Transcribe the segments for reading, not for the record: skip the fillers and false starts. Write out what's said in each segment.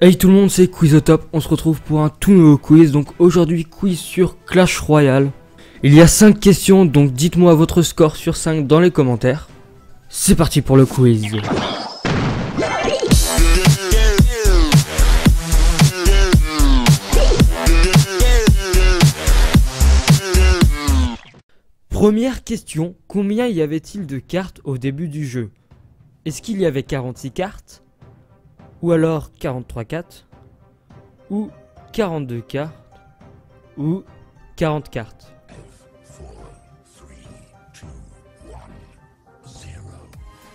Hey tout le monde, c'est Quizotop, on se retrouve pour un tout nouveau quiz. Donc aujourd'hui quiz sur Clash Royale. Il y a 5 questions, donc dites-moi votre score sur 5 dans les commentaires. C'est parti pour le quiz. Première question, combien y avait-il de cartes au début du jeu? Est-ce qu'il y avait 46 cartes? Ou alors 43 cartes? Ou 42 cartes? Ou 40 cartes?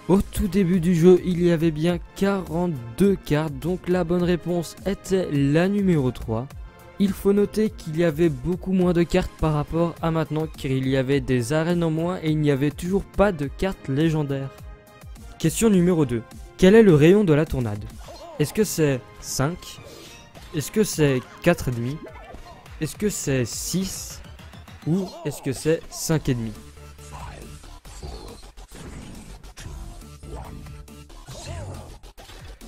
Au tout début du jeu, il y avait bien 42 cartes, donc la bonne réponse était la numéro 3. Il faut noter qu'il y avait beaucoup moins de cartes par rapport à maintenant, car il y avait des arènes en moins et il n'y avait toujours pas de cartes légendaires. Question numéro 2. Quel est le rayon de la tornade? Est-ce que c'est 5? Est-ce que c'est 4,5? Est-ce que c'est 6? Ou est-ce que c'est 5,5?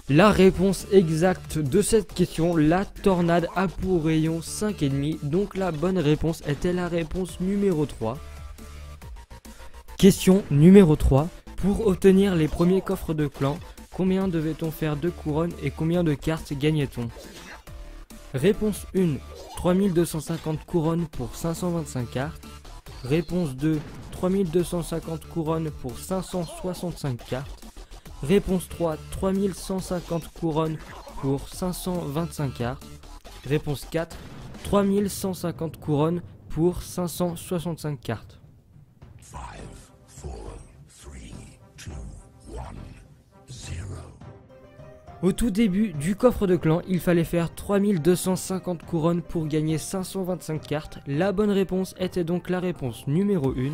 La réponse exacte de cette question, la tornade a pour rayon 5,5, donc la bonne réponse était la réponse numéro 3. Question numéro 3. Pour obtenir les premiers coffres de clan, combien devait-on faire de couronnes et combien de cartes gagnait-on? Réponse 1, 3250 couronnes pour 525 cartes. Réponse 2, 3250 couronnes pour 565 cartes. Réponse 3, 3150 couronnes pour 525 cartes. Réponse 4, 3150 couronnes pour 565 cartes. Au tout début du coffre de clan, il fallait faire 3250 couronnes pour gagner 525 cartes. La bonne réponse était donc la réponse numéro 1.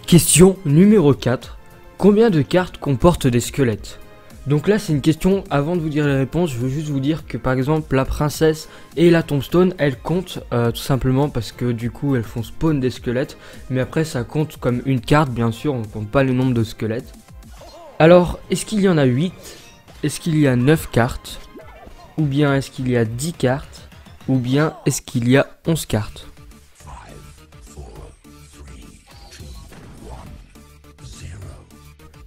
Question numéro 4. Combien de cartes comportent des squelettes? Donc là c'est une question, avant de vous dire les réponses, je veux juste vous dire que par exemple la princesse et la tombstone, elles comptent tout simplement parce que du coup elles font spawn des squelettes. Mais après ça compte comme une carte bien sûr, on ne compte pas le nombre de squelettes. Alors est-ce qu'il y en a 8? Est-ce qu'il y a 9 cartes? Ou bien est-ce qu'il y a 10 cartes? Ou bien est-ce qu'il y a 11 cartes?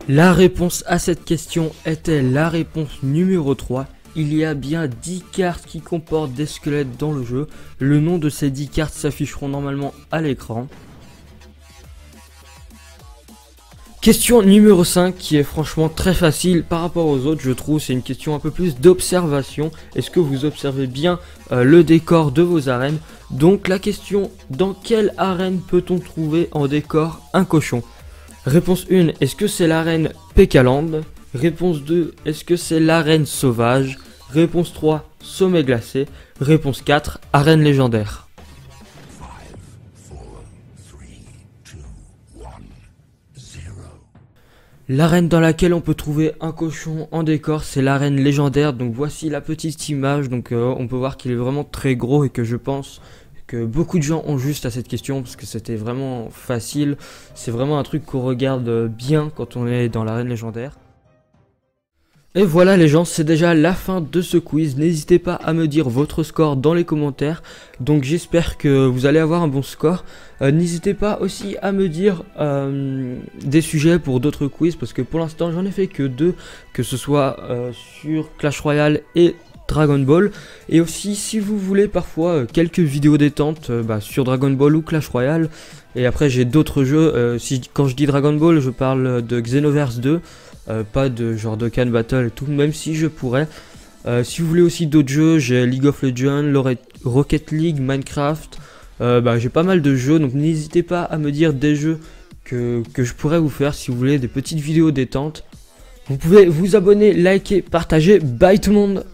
La réponse à cette question était la réponse numéro 3. Il y a bien 10 cartes qui comportent des squelettes dans le jeu. Le nom de ces 10 cartes s'afficheront normalement à l'écran. Question numéro 5 qui est franchement très facile par rapport aux autres, je trouve. C'est une question un peu plus d'observation. Est-ce que vous observez bien le décor de vos arènes? Donc la question, dans quelle arène peut-on trouver en décor un cochon? Réponse 1, est-ce que c'est l'arène Pekaland? Réponse 2, est-ce que c'est l'arène sauvage? Réponse 3, sommet glacé. Réponse 4, arène légendaire. L'arène dans laquelle on peut trouver un cochon en décor, c'est l'arène légendaire. Donc voici la petite image. Donc on peut voir qu'il est vraiment très gros et que je pense que beaucoup de gens ont juste à cette question parce que c'était vraiment facile. C'est vraiment un truc qu'on regarde bien quand on est dans l'arène légendaire. Et voilà les gens, c'est déjà la fin de ce quiz. N'hésitez pas à me dire votre score dans les commentaires. Donc j'espère que vous allez avoir un bon score. N'hésitez pas aussi à me dire des sujets pour d'autres quiz, parce que pour l'instant j'en ai fait que 2, que ce soit sur Clash Royale et Dragon Ball. Et aussi si vous voulez parfois quelques vidéos détente sur Dragon Ball ou Clash Royale. Et après j'ai d'autres jeux, quand je dis Dragon Ball je parle de Xenoverse 2. Pas de genre Dokkan Battle et tout, même si je pourrais. Si vous voulez aussi d'autres jeux, j'ai League of Legends, Rocket League, Minecraft. J'ai pas mal de jeux, donc n'hésitez pas à me dire des jeux que je pourrais vous faire si vous voulez des petites vidéos détente. Vous pouvez vous abonner, liker, partager. Bye tout le monde!